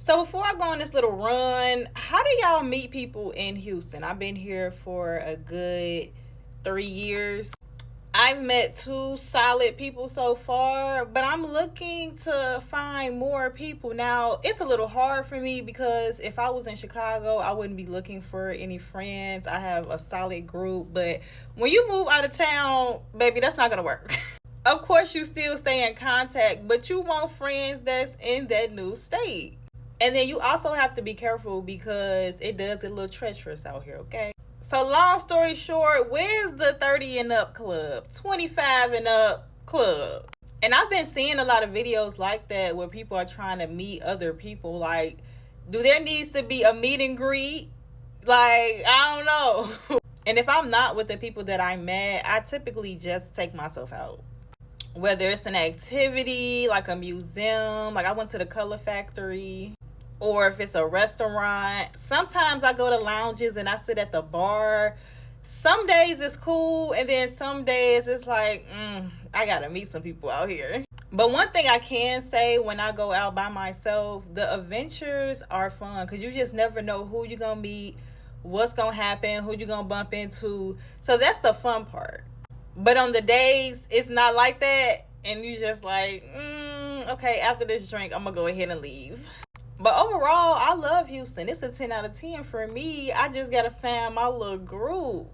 So before I go on this little run, how do y'all meet people in Houston? I've been here for a good 3 years. I've met two solid people so far, but I'm looking to find more people. Now, it's a little hard for me because if I was in Chicago, I wouldn't be looking for any friends. I have a solid group, but when you move out of town, baby, that's not going to work. Of course, you still stay in contact, but you want friends that's in that new state. And then you also have to be careful because it does get a little treacherous out here, okay? So long story short, where's the 30 and up club? 25 and up club? And I've been seeing a lot of videos like that where people are trying to meet other people. Like, do there needs to be a meet and greet? Like, I don't know. And if I'm not with the people that I met, I typically just take myself out. Whether it's an activity, like a museum, like I went to the Color Factory, or if it's a restaurant. Sometimes I go to lounges and I sit at the bar. Some days it's cool, and then some days it's like, I gotta meet some people out here. But one thing I can say, when I go out by myself, the adventures are fun because you just never know who you're gonna meet, what's gonna happen, who you're gonna bump into. So that's the fun part. But on the days it's not like that, and you just like, okay, after this drink, I'm gonna go ahead and leave. But overall, I love Houston. It's a 10 out of 10 for me. I just gotta find my little group.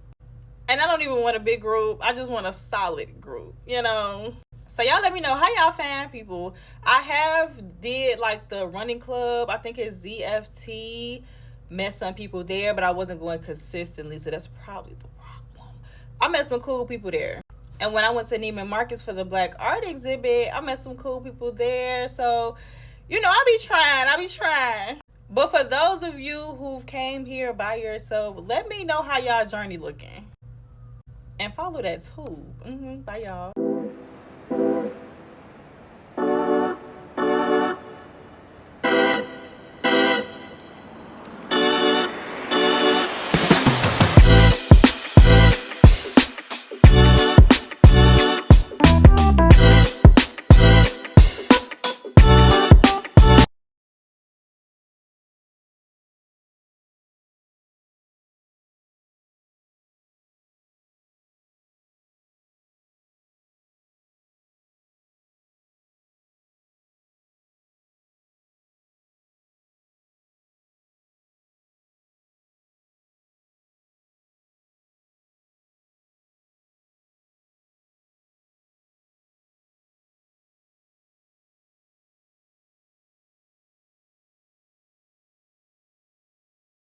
And I don't even want a big group. I just want a solid group, you know? So y'all let me know how y'all find people. I have did like the running club. I think it's ZFT. Met some people there, but I wasn't going consistently. So that's probably the wrong one. I met some cool people there. And when I went to Neiman Marcus for the Black Art exhibit, I met some cool people there. So, you know, I be trying. But for those of you who came here by yourself, let me know how y'all journey looking. And follow that too. Bye, y'all.